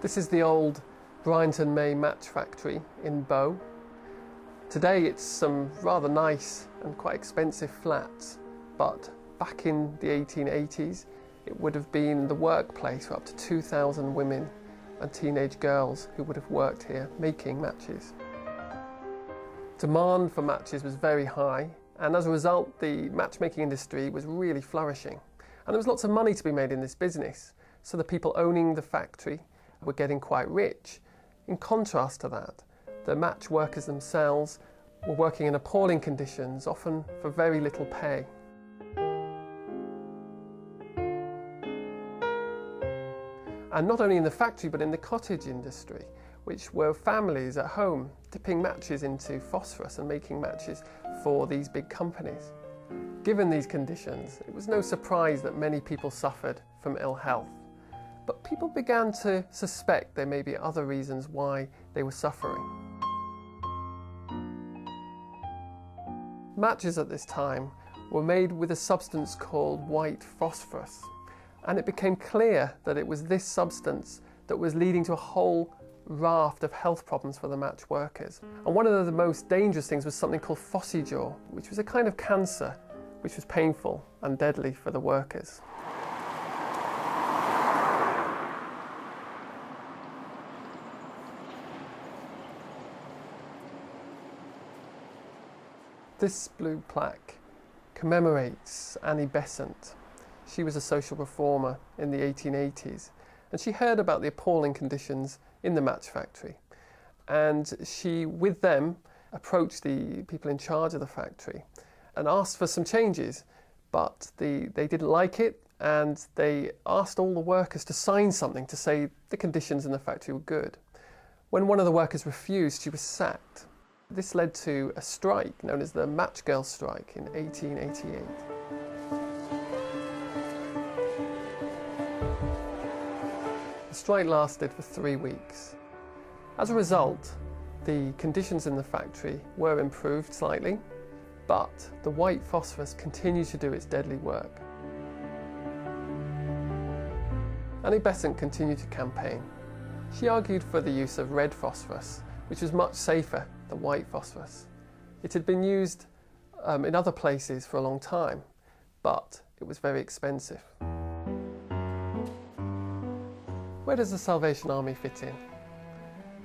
This is the old Bryanton May match factory in Bow. Today it's some rather nice and quite expensive flats, but back in the 1880s it would have been the workplace for up to 2,000 women and teenage girls who would have worked here making matches. Demand for matches was very high, and as a result the matchmaking industry was really flourishing. And there was lots of money to be made in this business, so the people owning the factory were getting quite rich. In contrast to that, the match workers themselves were working in appalling conditions, often for very little pay. And not only in the factory, but in the cottage industry, which were families at home dipping matches into phosphorus and making matches for these big companies. Given these conditions, it was no surprise that many people suffered from ill health. But people began to suspect there may be other reasons why they were suffering. Matches at this time were made with a substance called white phosphorus, and it became clear that it was this substance that was leading to a whole raft of health problems for the match workers. And one of the most dangerous things was something called phossy-jaw, which was a kind of cancer which was painful and deadly for the workers. This blue plaque commemorates Annie Besant. She was a social reformer in the 1880s, and she heard about the appalling conditions in the match factory. And she, with them, approached the people in charge of the factory and asked for some changes, but they didn't like it, and they asked all the workers to sign something to say the conditions in the factory were good. When one of the workers refused, she was sacked. This led to a strike known as the Match Girl Strike in 1888. The strike lasted for 3 weeks. As a result, the conditions in the factory were improved slightly, but the white phosphorus continued to do its deadly work. Annie Besant continued to campaign. She argued for the use of red phosphorus, which was much safer than white phosphorus. It had been used in other places for a long time, but it was very expensive. Where does the Salvation Army fit in?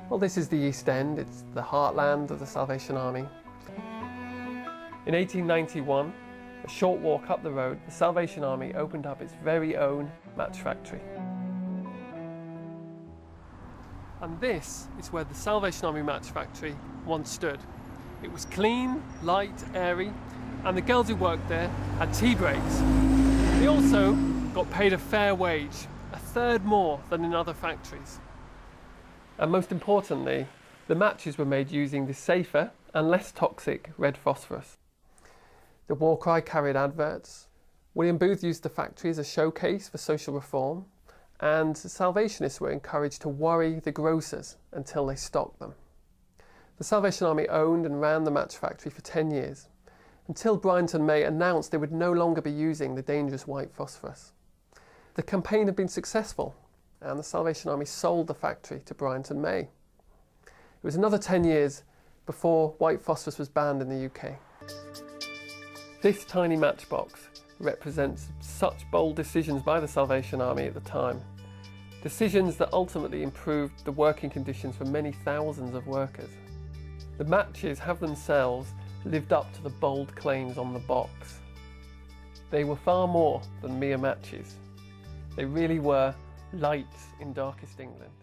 Well, this is the East End. It's the heartland of the Salvation Army. In 1891, a short walk up the road, the Salvation Army opened up its very own match factory. And this is where the Salvation Army match factory once stood. It was clean, light, airy, and the girls who worked there had tea breaks. They also got paid a fair wage, a third more than in other factories. And most importantly, the matches were made using the safer and less toxic red phosphorus. The war cry carried adverts. William Booth used the factory as a showcase for social reform, and Salvationists were encouraged to worry the grocers until they stocked them. The Salvation Army owned and ran the match factory for 10 years, until Bryanton May announced they would no longer be using the dangerous white phosphorus. The campaign had been successful, and the Salvation Army sold the factory to Bryanton May. It was another 10 years before white phosphorus was banned in the UK. This tiny matchbox represents such bold decisions by the Salvation Army at the time. Decisions that ultimately improved the working conditions for many thousands of workers. The matches have themselves lived up to the bold claims on the box. They were far more than mere matches. They really were lights in darkest England.